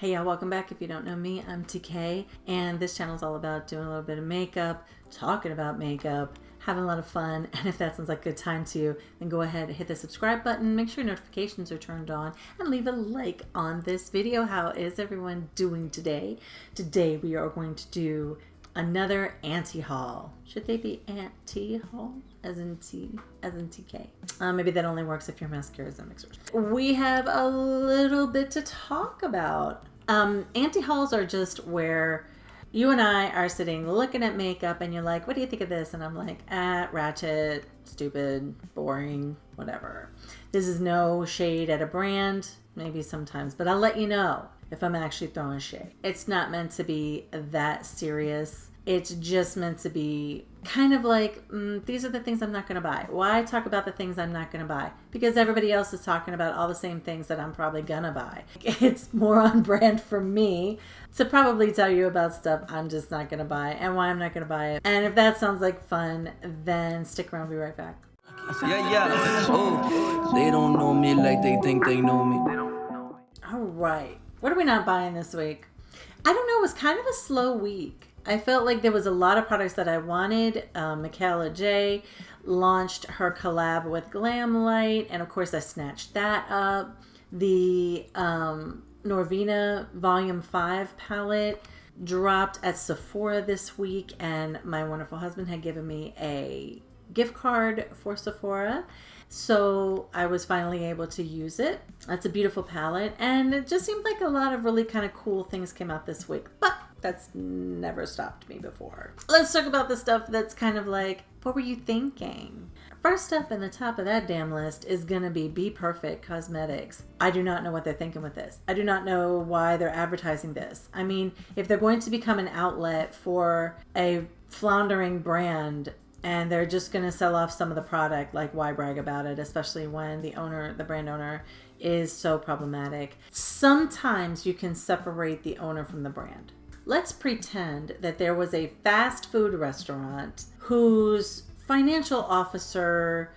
Hey y'all, welcome back. If you don't know me, I'm TK, and this channel is all about doing a little bit of makeup, talking about makeup, having a lot of fun. And if that sounds like a good time to you, then go ahead and hit the subscribe button, make sure notifications are turned on, and leave a like on this video. How is everyone doing today? Today we are going to do another anti-haul. Should they be anti-haul? As in TK. Maybe that only works if your mascara is a mixer. We have a little bit to talk about. Anti-hauls are just where you and I are sitting looking at makeup and you're like, what do you think of this? And I'm like, ratchet, stupid, boring, whatever. This is no shade at a brand, maybe sometimes, but I'll let you know if I'm actually throwing shade. It's not meant to be that serious. It's just meant to be kind of like, these are the things I'm not going to buy. Why talk about the things I'm not going to buy? Because everybody else is talking about all the same things that I'm probably going to buy. It's more on brand for me to probably tell you about stuff I'm just not going to buy and why I'm not going to buy it. And if that sounds like fun, then stick around. I'll be right back. Yeah. Oh, they don't know me like they think they know me. All right. What are we not buying this week? I don't know. It was kind of a slow week. I felt like there was a lot of products that I wanted. MacLeod launched her collab with Glamlight, and of course I snatched that up. The Norvina Volume 5 palette dropped at Sephora this week, and my wonderful husband had given me a gift card for Sephora. So I was finally able to use it. That's a beautiful palette, and it just seemed like a lot of really kind of cool things came out this week. But that's never stopped me before. Let's talk about the stuff that's kind of like, what were you thinking? First up in the top of that damn list is gonna be Be Perfect Cosmetics. I do not know what they're thinking with this. I do not know why they're advertising this. I mean, if they're going to become an outlet for a floundering brand and they're just gonna sell off some of the product, like why brag about it, especially when the brand owner is so problematic. Sometimes you can separate the owner from the brand. Let's pretend that there was a fast food restaurant whose financial officer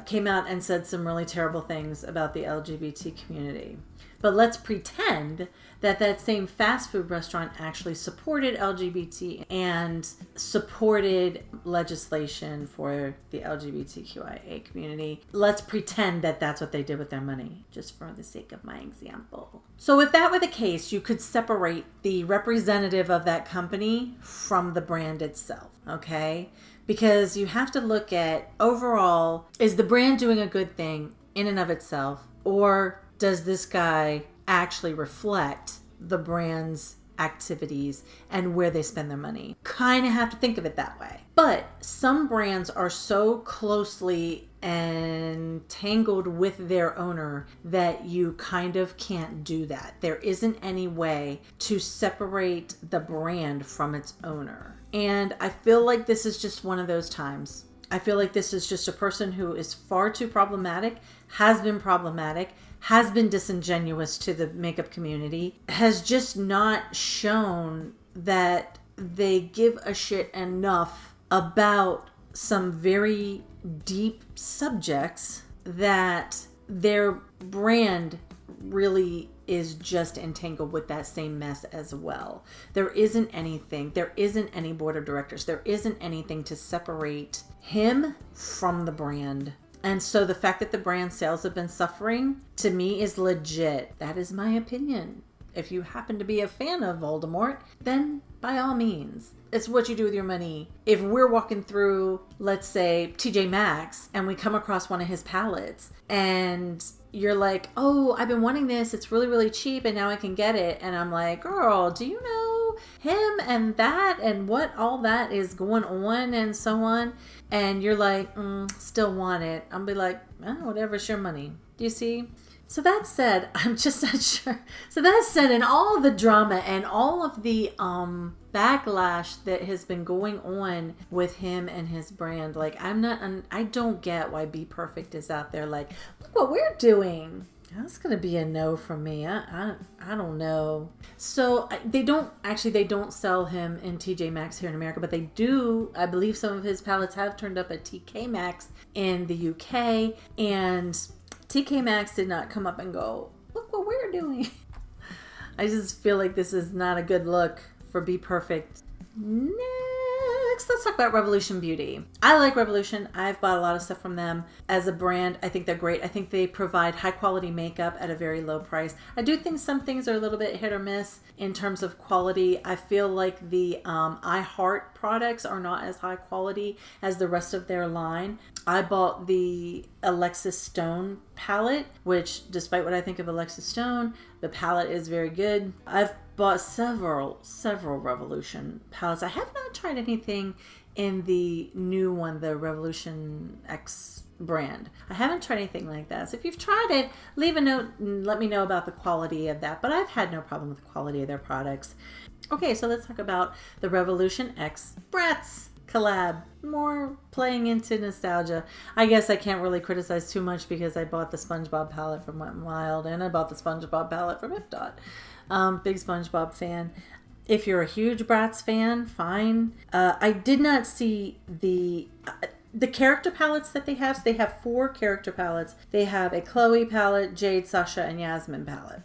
came out and said some really terrible things about the LGBT community. But let's pretend that that same fast food restaurant actually supported LGBT and supported legislation for the LGBTQIA community. Let's pretend that that's what they did with their money, just for the sake of my example. So if that were the case, you could separate the representative of that company from the brand itself, okay? Because you have to look at overall, is the brand doing a good thing in and of itself, or does this guy actually reflect the brand's activities and where they spend their money? Kind of have to think of it that way. But some brands are so closely entangled with their owner that you kind of can't do that. There isn't any way to separate the brand from its owner. And I feel like this is just one of those times. I feel like this is just a person who is far too problematic, has been disingenuous to the makeup community, has just not shown that they give a shit enough about some very deep subjects that their brand really is just entangled with that same mess as well. There isn't any board of directors. There isn't anything to separate him from the brand. And so the fact that the brand sales have been suffering, to me, is legit. That is my opinion. If you happen to be a fan of Voldemort, then by all means, it's what you do with your money. If we're walking through, let's say, TJ Maxx, and we come across one of his palettes, and you're like, oh, I've been wanting this. It's really, really cheap, and now I can get it. And I'm like, girl, do you know him and that and what all that is going on and so on? And you're like, still want it. I'll be like, whatever, it's your money. Do you see? So that said, I'm just not sure. So that said, and all the drama and all of the backlash that has been going on with him and his brand, like I don't get why Be Perfect is out there like, look what we're doing. That's gonna be a no from me. I don't know. So they don't sell him in TJ Maxx here in America, but they do. I believe some of his palettes have turned up at TK Maxx in the UK, and TK Maxx did not come up and go, look what we're doing. I just feel like this is not a good look for Be Perfect. Next, let's talk about Revolution Beauty. I like Revolution. I've bought a lot of stuff from them. As a brand, I think they're great. I think they provide high quality makeup at a very low price. I do think some things are a little bit hit or miss in terms of quality. I feel like the I Heart products are not as high quality as the rest of their line. I bought the Alexis Stone palette, which despite what I think of Alexis Stone, the palette is very good. I've bought several Revolution palettes. I have not tried anything in the new one, the Revolution X brand. I haven't tried anything like that. So if you've tried it, leave a note and let me know about the quality of that. But I've had no problem with the quality of their products. Okay, so let's talk about the Revolution X Bratz collab. More playing into nostalgia. I guess I can't really criticize too much because I bought the SpongeBob palette from Wet n Wild and I bought the SpongeBob palette from Ipdot. Big SpongeBob fan. If you're a huge Bratz fan, fine. I did not see the character palettes that they have. So they have 4 character palettes. They have a Chloe palette, Jade, Sasha, and Yasmin palette.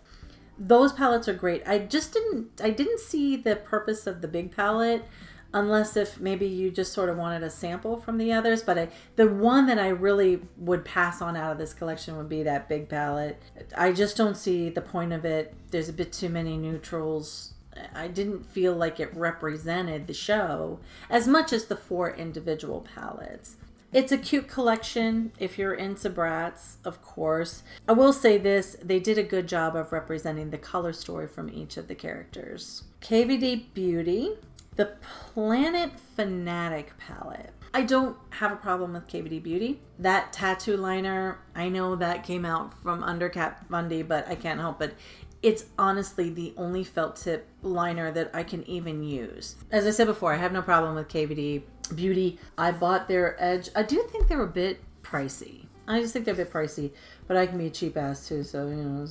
Those palettes are great. I didn't see the purpose of the big palette, unless if maybe you just sort of wanted a sample from the others. But the one that I really would pass on out of this collection would be that big palette. I just don't see the point of it. There's a bit too many neutrals. I didn't feel like it represented the show as much as the 4 individual palettes. It's a cute collection if you're into Bratz, of course. I will say this, they did a good job of representing the color story from each of the characters. KVD Beauty, the Planet Fanatic palette. I don't have a problem with KVD Beauty. That tattoo liner, I know that came out from under Kat Von D, but I can't help it. It's honestly the only felt tip liner that I can even use. As I said before, I have no problem with KVD Beauty. I bought their Edge. I do think they're a bit pricey. I just think they're a bit pricey, but I can be a cheap ass too, so you know,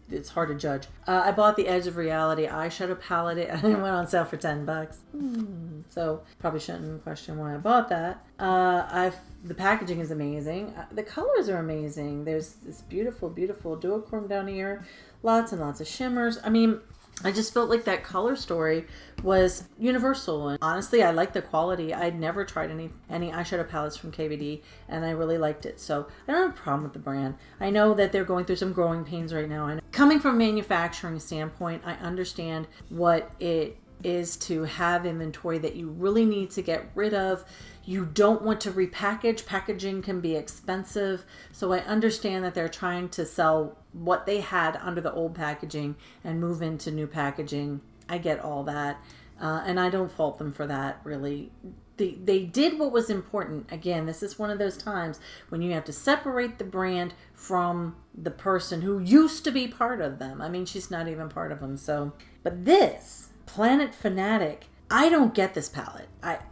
it's hard to judge. I bought the Edge of Reality eyeshadow palette and it went on sale for $10. So probably shouldn't question why I bought that. The packaging is amazing. The colors are amazing. There's this beautiful, beautiful duochrome down here. Lots and lots of shimmers. I mean, I just felt like that color story was universal. And honestly, I like the quality. I'd never tried any eyeshadow palettes from KVD, and I really liked it. So I don't have a problem with the brand. I know that they're going through some growing pains right now. And coming from a manufacturing standpoint, I understand what it is to have inventory that you really need to get rid of. You don't want to repackage. Packaging can be expensive. So I understand that they're trying to sell what they had under the old packaging and move into new packaging. I get all that. And I don't fault them for that, really. They did what was important. Again, this is one of those times when you have to separate the brand from the person who used to be part of them. I mean, she's not even part of them. So, but this Planet Fanatic, I don't get this palette.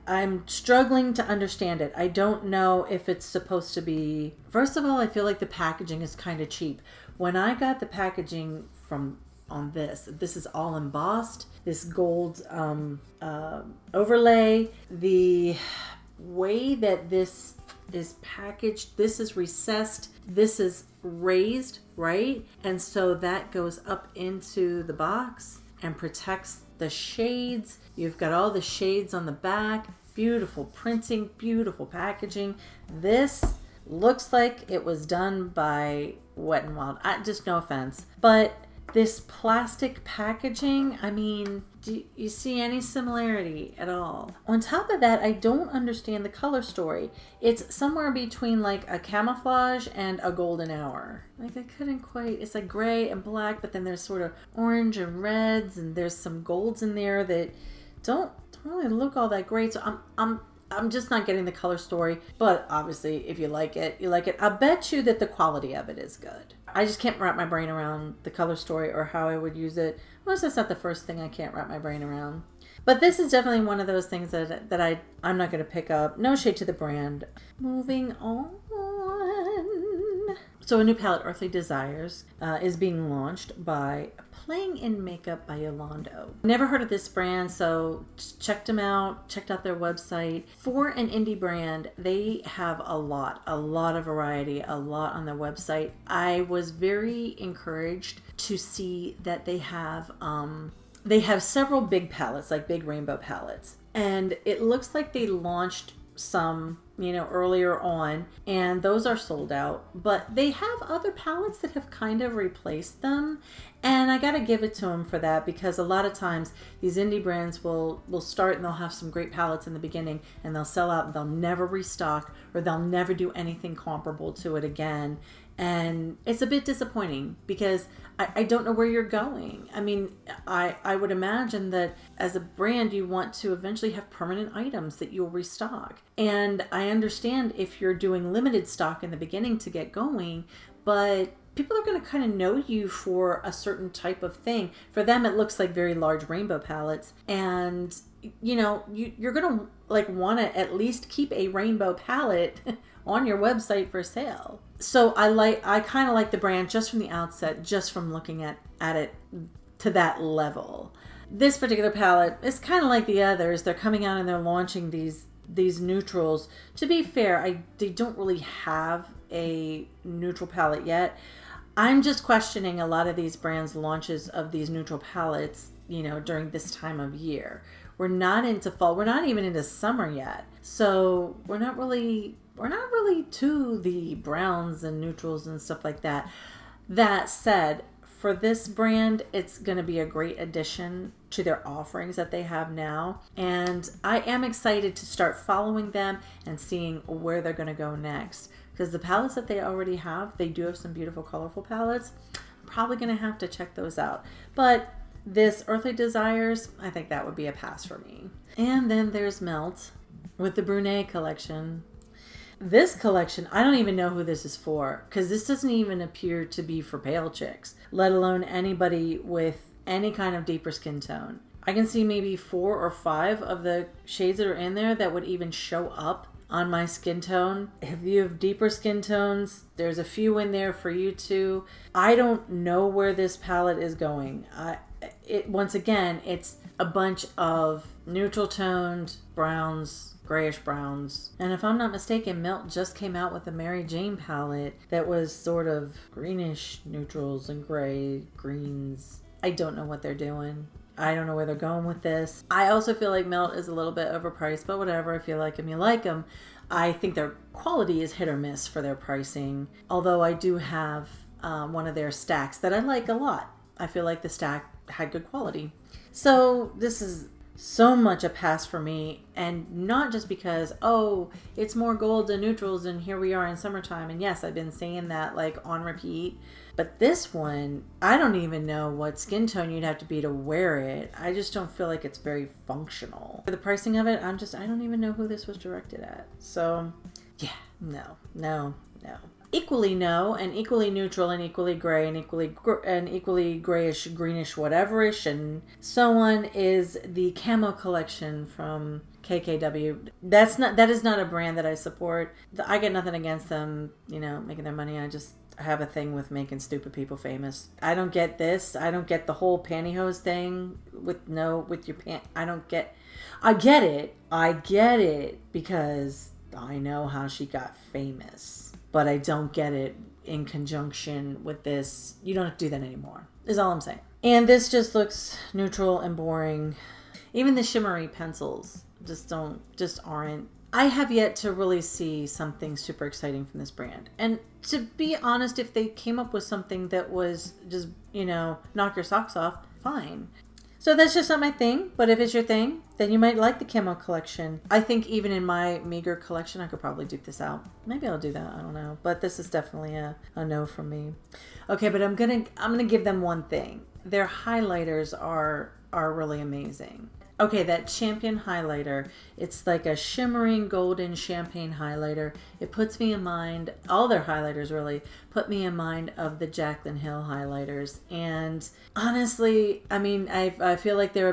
I'm struggling to understand it. I don't know if it's supposed to be... First of all, I feel like the packaging is kind of cheap. When I got the packaging on this is all embossed. This gold overlay. The way that this is packaged, this is recessed. This is raised, right? And so that goes up into the box and protects the shades. You've got all the shades on the back. Beautiful printing, beautiful packaging. This looks like it was done by Wet n Wild. Just no offense. But this plastic packaging, I mean, do you see any similarity at all? On top of that, I don't understand the color story. It's somewhere between like a camouflage and a golden hour. Like I couldn't quite, it's like gray and black, but then there's sort of orange and reds and there's some golds in there that don't really look all that great. So I'm just not getting the color story, but obviously if you like it, you like it. I bet you that the quality of it is good. I just can't wrap my brain around the color story or how I would use it. Well, that's not the first thing I can't wrap my brain around. But this is definitely one of those things that I'm not going to pick up. No shade to the brand. Moving on. So a new palette, Earthly Desires, is being launched by Playing in Makeup by Yolondo. Never heard of this brand, so checked them out, checked out their website. For an indie brand, they have a lot of variety, a lot on their website. I was very encouraged to see that they have several big palettes, like big rainbow palettes. And it looks like they launched some, earlier on, and those are sold out, but they have other palettes that have kind of replaced them, and I gotta give it to them for that, because a lot of times these indie brands will start and they'll have some great palettes in the beginning, and they'll sell out and they'll never restock, or they'll never do anything comparable to it again. And it's a bit disappointing, because I don't know where you're going. I mean, I would imagine that as a brand, you want to eventually have permanent items that you'll restock. And I understand if you're doing limited stock in the beginning to get going, but people are going to kind of know you for a certain type of thing. For them, it looks like very large rainbow palettes. And, you're going to want to at least keep a rainbow palette on your website for sale. So I kind of like the brand just from the outset, just from looking at it to that level. This particular palette is kind of like the others. They're coming out and they're launching these neutrals. To be fair, they don't really have a neutral palette yet. I'm just questioning a lot of these brands' launches of these neutral palettes, during this time of year. We're not into fall. We're not even into summer yet. So we're not really to the browns and neutrals and stuff like that. That said, for this brand, it's going to be a great addition to their offerings that they have now. And I am excited to start following them and seeing where they're going to go next. Because the palettes that they already have, they do have some beautiful, colorful palettes. I'm probably going to have to check those out. But this Earthly Desires, I think that would be a pass for me. And then there's Melt with the Brunch collection. This collection, I don't even know who this is for, because this doesn't even appear to be for pale chicks, let alone anybody with any kind of deeper skin tone. I can see maybe 4 or 5 of the shades that are in there that would even show up on my skin tone. If you have deeper skin tones, there's a few in there for you too. I don't know where this palette is going. Once again, it's a bunch of neutral toned browns, grayish browns. And if I'm not mistaken, Melt just came out with a Mary Jane palette that was sort of greenish neutrals and gray greens. I don't know what they're doing. I don't know where they're going with this. I also feel like Melt is a little bit overpriced, but whatever. If you like them, you like them. I think their quality is hit or miss for their pricing. Although I do have one of their stacks that I like a lot. I feel like the stack had good quality. So this is so much a pass for me, and not just because, it's more golds and neutrals and here we are in summertime, and yes, I've been saying that like on repeat, but this one, I don't even know what skin tone you'd have to be to wear it. I just don't feel like it's very functional. For the pricing of it, I don't even know who this was directed at. So yeah, no. Equally no, and equally neutral, and equally gray, and equally grayish, greenish, whateverish, and so on is the Camo collection from KKW. That is not a brand that I support. I get nothing against them, making their money. I have a thing with making stupid people famous. I don't get this. I don't get the whole pantyhose thing with your pant. I get it because I know how she got famous. But I don't get it in conjunction with this. You don't have to do that anymore, is all I'm saying. And this just looks neutral and boring. Even the shimmery pencils just aren't. I have yet to really see something super exciting from this brand. And to be honest, if they came up with something that was just, knock your socks off, fine. So that's just not my thing, but if it's your thing, then you might like the Camo collection. I think even in my meager collection, I could probably dupe this out. Maybe I'll do that, I don't know. But this is definitely a no from me. Okay, but I'm gonna give them one thing. Their highlighters are really amazing. Okay, that Champion highlighter, it's like a shimmering golden champagne highlighter. It puts me in mind, all their highlighters really put me in mind of the Jaclyn Hill highlighters. And honestly, I mean, I feel like they're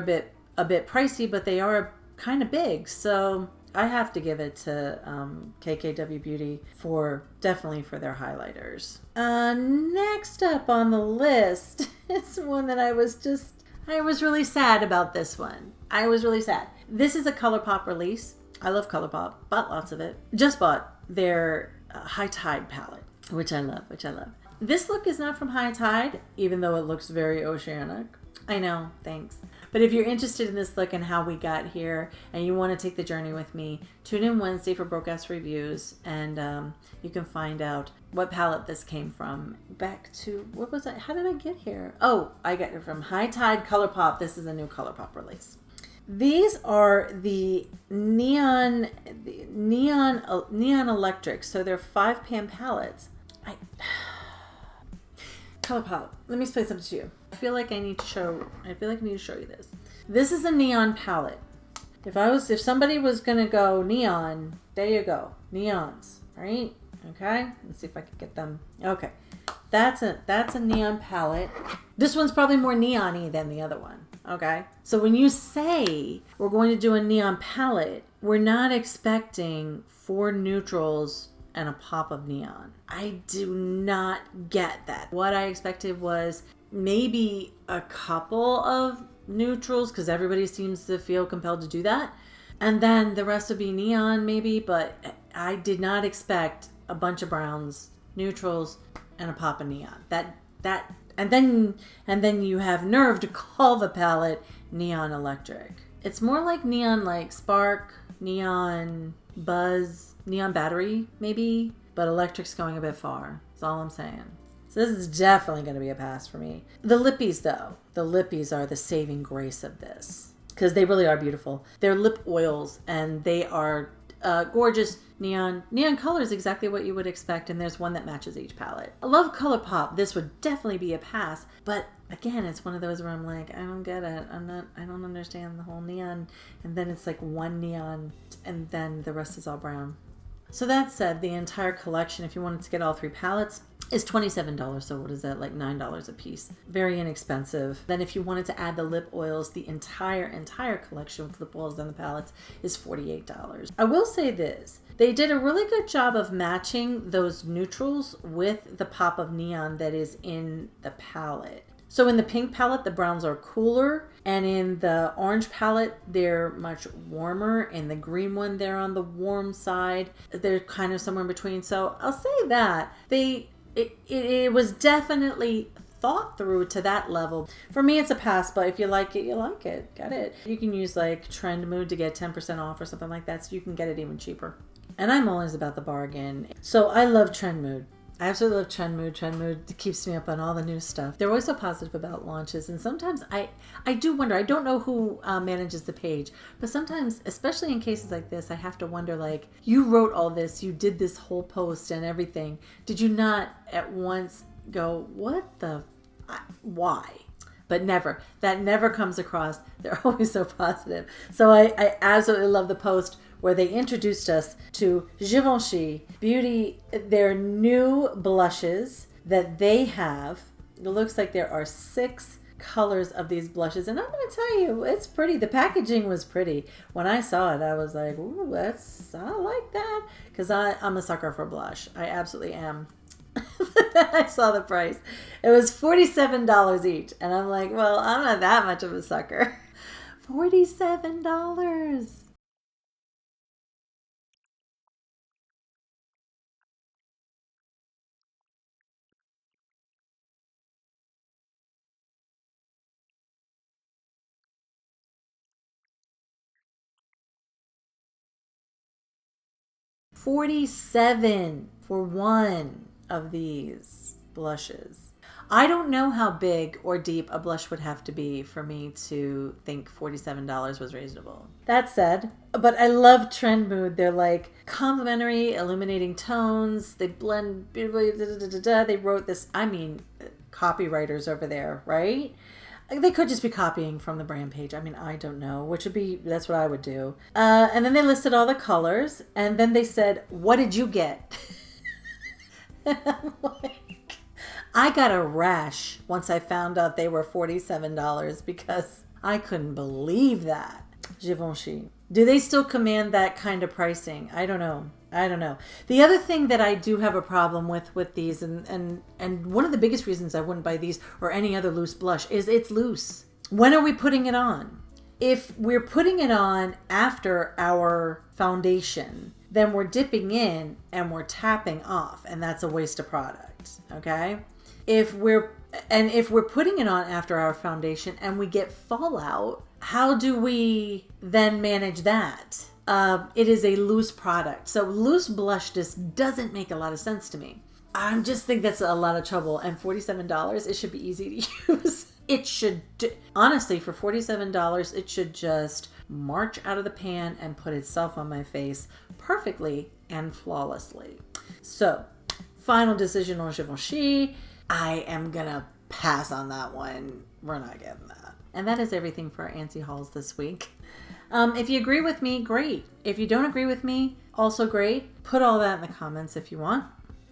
a bit pricey, but they are kind of big. So I have to give it to KKW Beauty definitely for their highlighters. Next up on the list is one that I was really sad about this one. I was really sad. This is a ColourPop release. I love ColourPop. Bought lots of it. Just bought their High Tide palette, which I love. This look is not from High Tide, even though it looks very oceanic. I know, thanks. But if you're interested in this look and how we got here, and you want to take the journey with me, tune in Wednesday for Broke-Ass Reviews, and you can find out what palette this came from. Back to, what was I? How did I get here? Oh, I got it from High Tide ColourPop. This is a new ColourPop release. These are the neon electric. So they're 5-pan palettes. ColourPop, let me explain something to you. I feel like I need to show you this. This is a neon palette. If somebody was gonna go neon, there you go. Neons. Right? Okay? Let's see if I can get them. Okay. That's a neon palette. This one's probably more neon-y than the other one. Okay? So when you say we're going to do a neon palette, we're not expecting 4 neutrals and a pop of neon. I do not get that. What I expected was maybe a couple of neutrals, because everybody seems to feel compelled to do that. And then the rest would be neon maybe, but I did not expect a bunch of browns, neutrals, and a pop of neon. And then you have nerve to call the palette Neon Electric. It's more like neon, like spark, neon buzz, neon battery maybe, but electric's going a bit far. That's all I'm saying. So this is definitely going to be a pass for me. The lippies though, the lippies are the saving grace of this, because they really are beautiful. They're lip oils and they are gorgeous neon colors, exactly what you would expect, and there's one that matches each palette. I love ColourPop. This would definitely be a pass, but again, it's one of those where I'm like, I don't get it. I don't understand the whole neon, and then it's like one neon and then the rest is all brown. So that said, the entire collection, if you wanted to get all 3 palettes, is $27. So what is that, like $9 a piece? Very inexpensive. Then if you wanted to add the lip oils, the entire collection with lip oils and the palettes is $48. I will say this. They did a really good job of matching those neutrals with the pop of neon that is in the palette. So in the pink palette, the browns are cooler, and in the orange palette, they're much warmer. In the green one, they're on the warm side. They're kind of somewhere in between. So I'll say that it was definitely thought through to that level. For me, it's a pass, but if you like it, you like it. Get it. You can use like Trend Mood to get 10% off or something like that, so you can get it even cheaper. And I'm always about the bargain. So I love Trend Mood. I absolutely love Trend Mood. Trend Mood keeps me up on all the new stuff. They're always so positive about launches. And sometimes I do wonder, I don't know who manages the page, but sometimes, especially in cases like this, I have to wonder, like, you wrote all this, you did this whole post and everything. Did you not at once go, why? But never. That never comes across. They're always so positive. So I absolutely love the post where they introduced us to Givenchy Beauty, their new blushes that they have. It looks like there are 6 colors of these blushes, and I'm going to tell you, it's pretty. The packaging was pretty. When I saw it, I was like, ooh, I like that, because I'm a sucker for blush. I absolutely am. Then I saw the price. It was $47 each, and I'm like, well, I'm not that much of a sucker. $47. $47 for one of these blushes. I don't know how big or deep a blush would have to be for me to think $47 was reasonable. That said, but I love Trend Mood. They're like complementary, illuminating tones. They blend beautifully. They wrote this, copywriters over there, right? They could just be copying from the brand page. I don't know, that's what I would do. And then they listed all the colors, and then they said, what did you get? And I'm like, I got a rash once I found out they were $47 because I couldn't believe that. Givenchy. Do they still command that kind of pricing? I don't know. The other thing that I do have a problem with these, and one of the biggest reasons I wouldn't buy these or any other loose blush is it's loose. When are we putting it on? If we're putting it on after our foundation, then we're dipping in and we're tapping off, and that's a waste of product, okay? If we're putting it on after our foundation and we get fallout, how do we then manage that? It is a loose product. So loose blush just doesn't make a lot of sense to me. I just think that's a lot of trouble. And $47, it should be easy to use. It should, honestly, for $47, it should just march out of the pan and put itself on my face perfectly and flawlessly. So, final decision on Givenchy. I am gonna pass on that one. We're not getting that. And that is everything for our Antsy hauls this week. If you agree with me, great. If you don't agree with me, also great. Put all that in the comments if you want.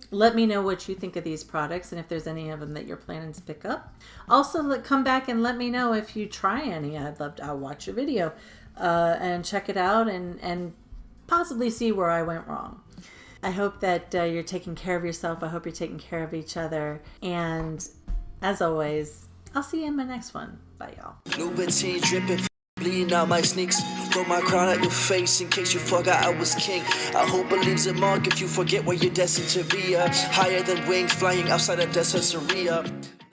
Let me know what you think of these products and if there's any of them that you're planning to pick up. Also, come back and let me know if you try any. I'll watch your video and check it out and possibly see where I went wrong. I hope that you're taking care of yourself. I hope you're taking care of each other. And as always, I'll see you in my next one. Bye, y'all. Louboutin dripping, bleeding out my sneaks. Throw my crown at your face in case you forgot I was king. I hope it leaves a mark if you forget where you're destined to be. Higher than wings, flying outside of desert Syria.